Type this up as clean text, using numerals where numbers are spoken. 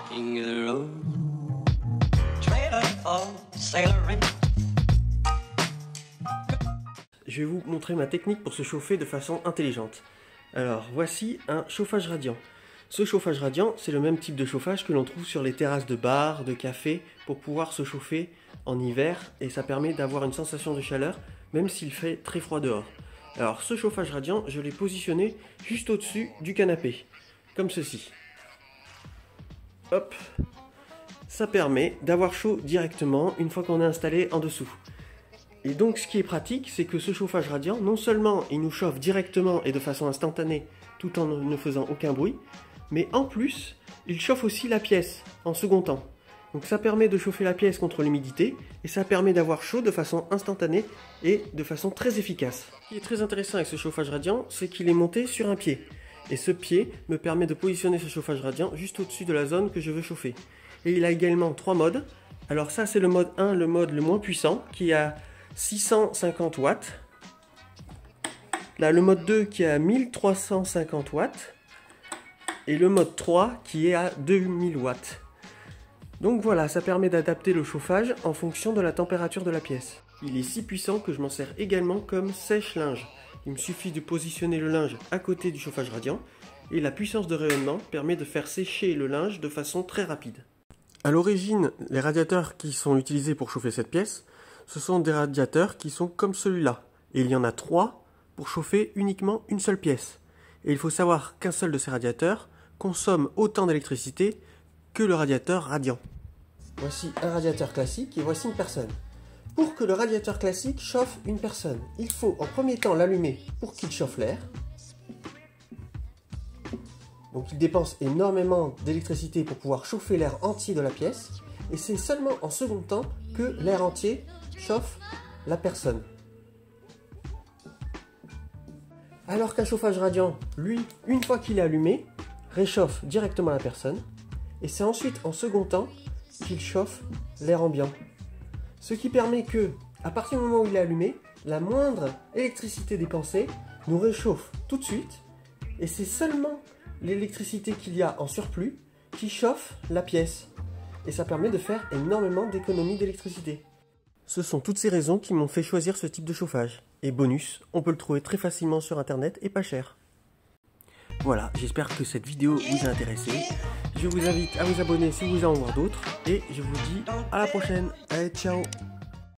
King of the road, trailer for sailoring. Je vais vous montrer ma technique pour se chauffer de façon intelligente. Alors, voici un chauffage radiant. Ce chauffage radiant, c'est le même type de chauffage que l'on trouve sur les terrasses de bars, de cafés, pour pouvoir se chauffer en hiver, et ça permet d'avoir une sensation de chaleur, même s'il fait très froid dehors. Alors, ce chauffage radiant, je l'ai positionné juste au-dessus du canapé, comme ceci. Hop, ça permet d'avoir chaud directement une fois qu'on est installé en dessous. Et donc ce qui est pratique, c'est que ce chauffage radiant, non seulement il nous chauffe directement et de façon instantanée, tout en ne faisant aucun bruit, mais en plus, il chauffe aussi la pièce en second temps. Donc ça permet de chauffer la pièce contre l'humidité, et ça permet d'avoir chaud de façon instantanée et de façon très efficace. Ce qui est très intéressant avec ce chauffage radiant, c'est qu'il est monté sur un pied. Et ce pied me permet de positionner ce chauffage radiant juste au-dessus de la zone que je veux chauffer. Et il a également 3 modes. Alors ça c'est le mode 1, le mode le moins puissant, qui a 650 watts. Là, le mode 2 qui est à 1350 watts. Et le mode 3 qui est à 2000 watts. Donc voilà, ça permet d'adapter le chauffage en fonction de la température de la pièce. Il est si puissant que je m'en sers également comme sèche-linge. Il me suffit de positionner le linge à côté du chauffage radiant. Et la puissance de rayonnement permet de faire sécher le linge de façon très rapide. À l'origine, les radiateurs qui sont utilisés pour chauffer cette pièce, ce sont des radiateurs qui sont comme celui-là. Et il y en a 3 pour chauffer uniquement une seule pièce. Et il faut savoir qu'un seul de ces radiateurs consomme autant d'électricité que le radiateur radiant. Voici un radiateur classique et voici une personne. Pour que le radiateur classique chauffe une personne, il faut en premier temps l'allumer pour qu'il chauffe l'air. Donc il dépense énormément d'électricité pour pouvoir chauffer l'air entier de la pièce. Et c'est seulement en second temps que l'air entier chauffe la personne. Alors qu'un chauffage radiant, lui, une fois qu'il est allumé, réchauffe directement la personne. Et c'est ensuite en second temps qu'il chauffe l'air ambiant. Ce qui permet que, à partir du moment où il est allumé, la moindre électricité dépensée nous réchauffe tout de suite. Et c'est seulement l'électricité qu'il y a en surplus qui chauffe la pièce. Et ça permet de faire énormément d'économies d'électricité. Ce sont toutes ces raisons qui m'ont fait choisir ce type de chauffage. Et bonus, on peut le trouver très facilement sur internet et pas cher. Voilà, j'espère que cette vidéo vous a intéressé. Je vous invite à vous abonner si vous voulez en voir d'autres. Et je vous dis à la prochaine. Allez, ciao!